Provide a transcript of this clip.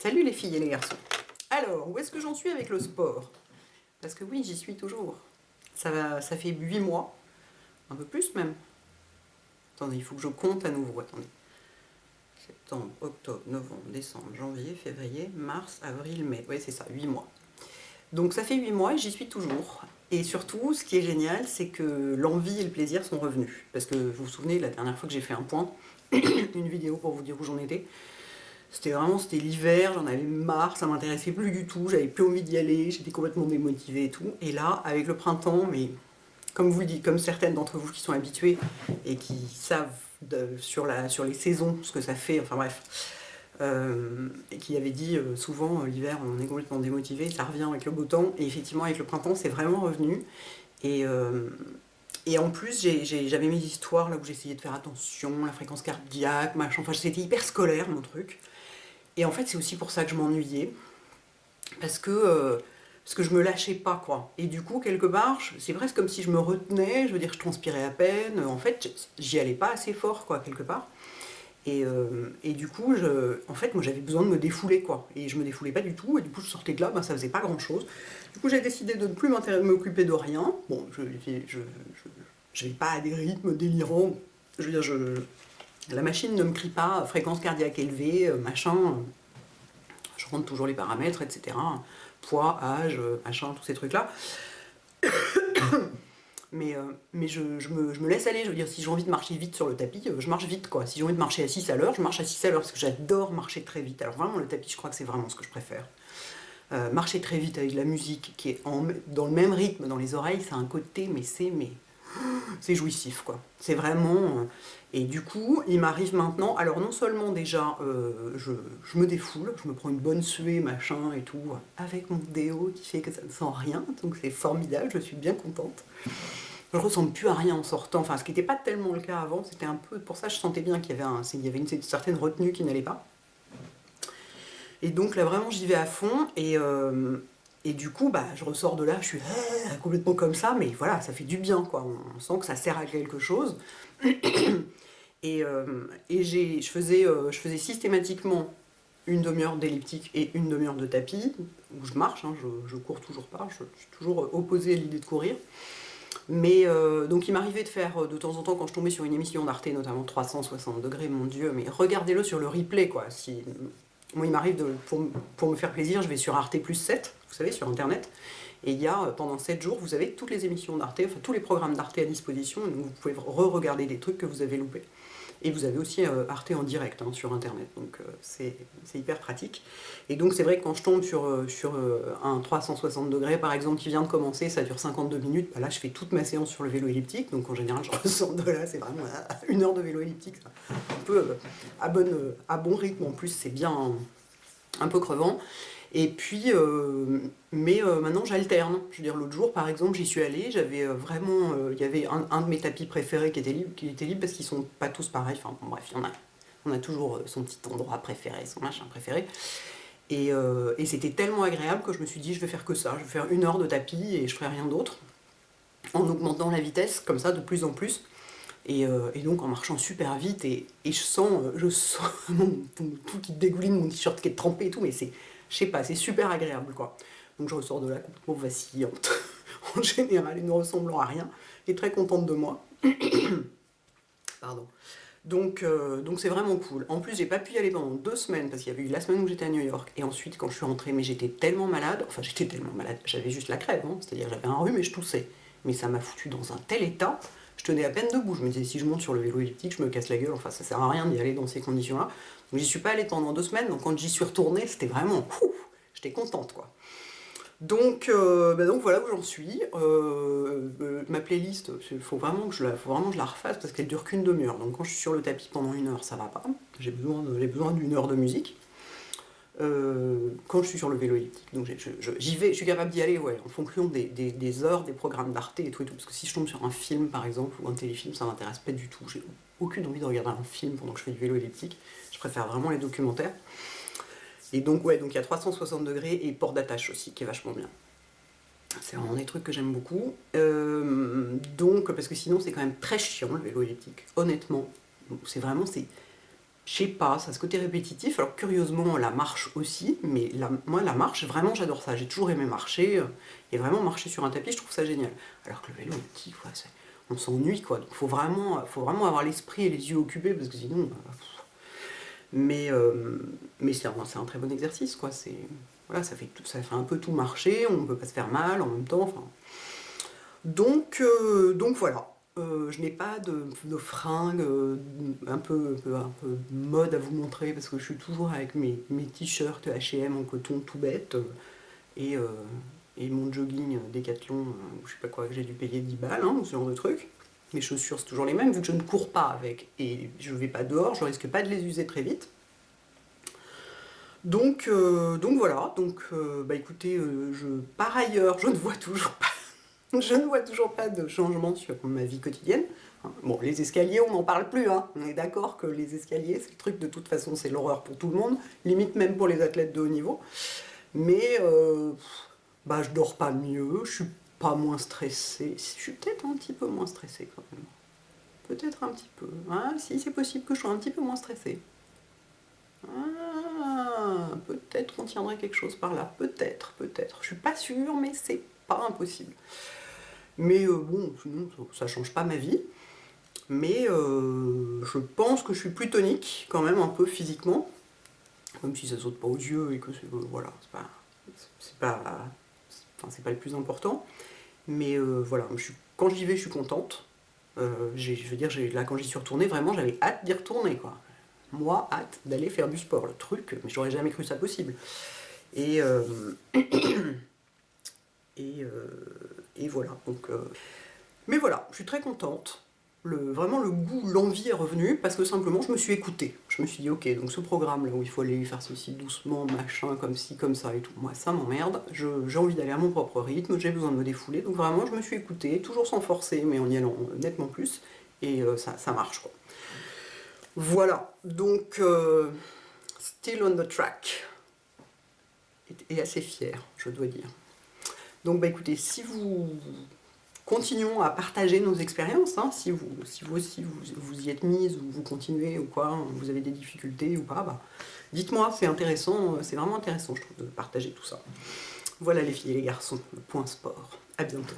Salut les filles et les garçons. Alors, où est-ce que j'en suis avec le sport? Parce que oui, j'y suis toujours. Ça fait 8 mois, un peu plus même. Attendez, il faut que je compte à nouveau, attendez. Septembre, octobre, novembre, décembre, janvier, février, mars, avril, mai. Ouais, c'est ça, 8 mois. Donc ça fait 8 mois et j'y suis toujours. Et surtout, ce qui est génial, c'est que l'envie et le plaisir sont revenus. Parce que vous vous souvenez, la dernière fois que j'ai fait un point, une vidéo pour vous dire où j'en étais, c'était l'hiver, j'en avais marre, ça m'intéressait plus du tout, j'avais plus envie d'y aller, j'étais complètement démotivée et tout. Et là, avec le printemps, mais comme vous le dites, comme certaines d'entre vous qui sont habituées et qui savent sur les saisons ce que ça fait, enfin bref, et qui avait dit souvent l'hiver on est complètement démotivé, ça revient avec le beau temps, et effectivement avec le printemps c'est vraiment revenu. Et, euh, et en plus j'avais mes histoires là où j'essayais de faire attention, la fréquence cardiaque, machin, enfin c'était hyper scolaire mon truc. Et en fait, c'est aussi pour ça que je m'ennuyais, parce que, euh, parce que je me lâchais pas, quoi. Et du coup, quelque part, c'est presque comme si je me retenais, je veux dire, je transpirais à peine. En fait, j'y allais pas assez fort, quoi, quelque part. Et du coup, en fait, moi, j'avais besoin de me défouler, quoi. Et je me défoulais pas du tout. Et du coup, je sortais de là, ben, ça faisait pas grand-chose. Du coup, j'ai décidé de ne plus m'occuper de rien. Bon, je vais pas à des rythmes délirants. Je veux dire, la machine ne me crie pas fréquence cardiaque élevée, machin. Je rentre toujours les paramètres, etc. Poids, âge, machin, tous ces trucs-là. Mais je me laisse aller. Je veux dire, si j'ai envie de marcher vite sur le tapis, je marche vite, quoi. Si j'ai envie de marcher à 6 à l'heure, je marche à 6 à l'heure, parce que j'adore marcher très vite. Alors vraiment, le tapis, je crois que c'est vraiment ce que je préfère. Marcher très vite avec de la musique qui est dans le même rythme dans les oreilles, ça a un côté, c'est jouissif, quoi. C'est vraiment. Et du coup, il m'arrive maintenant. Alors, non seulement déjà, je me défoule, je me prends une bonne suée, machin et tout, avec mon déo qui fait que ça ne sent rien, donc c'est formidable, je suis bien contente. Je ressemble plus à rien en sortant, enfin, ce qui n'était pas tellement le cas avant, c'était un peu. Pour ça, je sentais bien qu'il y avait une certaine retenue qui n'allait pas. Et donc là, vraiment, j'y vais à fond. Et du coup, bah, je ressors de là, je suis complètement comme ça, mais voilà, ça fait du bien, quoi. On sent que ça sert à quelque chose. Je faisais systématiquement une demi-heure d'elliptique et une demi-heure de tapis, où je marche, hein, je cours toujours pas, je suis toujours opposée à l'idée de courir. Mais donc il m'arrivait de faire de temps en temps, quand je tombais sur une émission d'Arte, notamment 360 degrés, mon Dieu, mais regardez-le sur le replay, quoi. Moi, il m'arrive, pour me faire plaisir, je vais sur Arte plus 7, vous savez, sur Internet, et il y a, pendant 7 jours, vous avez toutes les émissions d'Arte, enfin tous les programmes d'Arte à disposition, et donc vous pouvez re-regarder des trucs que vous avez loupés. Et vous avez aussi Arte en direct, hein, sur Internet, donc c'est hyper pratique. Et donc c'est vrai que quand je tombe sur un 360 degrés, par exemple, qui vient de commencer, ça dure 52 minutes, bah là je fais toute ma séance sur le vélo elliptique, donc en général je ressors de là, c'est vraiment une heure de vélo elliptique, ça. Un peu à bon rythme, en plus c'est bien un peu crevant. Et puis, maintenant j'alterne. Je veux dire, l'autre jour par exemple, j'y suis allée, j'avais vraiment. Il y avait un de mes tapis préférés qui était libre parce qu'ils sont pas tous pareils. Enfin, bon, bref, on a toujours son petit endroit préféré, son machin préféré. Et c'était tellement agréable que je me suis dit, je vais faire que ça. Je vais faire une heure de tapis et je ferai rien d'autre. En augmentant la vitesse, comme ça, de plus en plus. Et donc en marchant super vite, et je sens tout qui dégouline, mon t-shirt qui est trempé et tout, mais je sais pas, c'est super agréable, quoi. Donc je ressors de là complètement vacillante, en général, et ne ressemblant à rien, et très contente de moi. Pardon. Donc c'est vraiment cool. En plus, j'ai pas pu y aller pendant 2 semaines, parce qu'il y avait eu la semaine où j'étais à New York, et ensuite quand je suis rentrée, mais j'étais tellement malade, enfin j'étais tellement malade, j'avais juste la crève, hein, c'est-à-dire j'avais un rhume et je toussais. Mais ça m'a foutu dans un tel état, je tenais à peine debout. Je me disais, si je monte sur le vélo elliptique, je me casse la gueule, enfin ça sert à rien d'y aller dans ces conditions-là. Donc j'y suis pas allée pendant 2 semaines, donc quand j'y suis retournée, c'était vraiment. J'étais contente, quoi. Donc voilà où j'en suis. Ma playlist, faut vraiment que faut vraiment que je la refasse parce qu'elle dure qu'une demi-heure. Donc quand je suis sur le tapis pendant une heure, ça va pas. J'ai besoin d'une heure de musique. Quand je suis sur le vélo elliptique, donc j'y vais, je suis capable d'y aller, ouais, en fonction des heures, des programmes d'Arte et tout, parce que si je tombe sur un film par exemple ou un téléfilm, ça m'intéresse pas du tout. J'ai aucune envie de regarder un film pendant que je fais du vélo elliptique. Je préfère vraiment les documentaires. Et donc ouais, donc il y a 360 degrés et port d'attache aussi qui est vachement bien. C'est vraiment des trucs que j'aime beaucoup. Donc parce que sinon c'est quand même très chiant le vélo elliptique. Honnêtement, c'est vraiment je sais pas, ça a ce côté répétitif. Alors curieusement, la marche aussi, mais moi la marche, vraiment j'adore ça. J'ai toujours aimé marcher, et vraiment marcher sur un tapis, je trouve ça génial. Alors que le vélo, quoi, on s'ennuie quoi. Donc faut vraiment avoir l'esprit et les yeux occupés parce que sinon. Mais c'est un très bon exercice quoi. Voilà, ça fait un peu tout marcher, on ne peut pas se faire mal en même temps. Enfin. Donc voilà. Je n'ai pas de fringues un peu mode à vous montrer parce que je suis toujours avec mes t-shirts H&M en coton tout bête et, euh, et mon jogging Decathlon, je sais pas quoi, que j'ai dû payer 10 balles, hein, ce genre de truc. Mes chaussures, c'est toujours les mêmes vu que je ne cours pas avec et je vais pas dehors, je risque pas de les user très vite. Donc voilà, bah écoutez, par ailleurs, je ne vois toujours pas je ne vois toujours pas de changement sur ma vie quotidienne. Bon, les escaliers, on n'en parle plus, hein. On est d'accord que les escaliers, c'est le truc de toute façon, c'est l'horreur pour tout le monde, limite même pour les athlètes de haut niveau. Mais bah, je dors pas mieux, je suis pas moins stressée. Je suis peut-être un petit peu moins stressée quand même. Peut-être un petit peu. Ah, si, c'est possible que je sois un petit peu moins stressée. Ah, peut-être qu'on tiendrait quelque chose par là. Peut-être. Je suis pas sûre, mais c'est pas impossible. Mais bon, sinon, ça change pas ma vie. Mais je pense que je suis plus tonique, quand même, un peu physiquement. Même si ça saute pas aux yeux et que voilà, c'est pas le plus important. Mais voilà, quand j'y vais, je suis contente. Je veux dire, là, quand j'y suis retournée, vraiment, j'avais hâte d'y retourner, quoi. Moi, hâte d'aller faire du sport, le truc, mais j'aurais jamais cru ça possible. Et, et, et voilà, donc... mais voilà, je suis très contente. Vraiment le goût, l'envie est revenu parce que simplement je me suis écoutée. Je me suis dit ok, donc ce programme là où il faut aller faire ceci doucement, machin, comme ci, comme ça et tout, moi ça m'emmerde, j'ai envie d'aller à mon propre rythme, j'ai besoin de me défouler, donc vraiment je me suis écoutée, toujours sans forcer mais en y allant nettement plus, et ça marche quoi. Voilà, donc still on the track, et assez fière, je dois dire. Donc bah écoutez, si vous... Continuons à partager nos expériences, hein, si vous aussi vous y êtes mise, ou vous continuez, ou quoi, hein, vous avez des difficultés ou pas, bah, dites-moi, c'est intéressant, c'est vraiment intéressant, je trouve, de partager tout ça. Voilà les filles et les garçons, le point sport. À bientôt.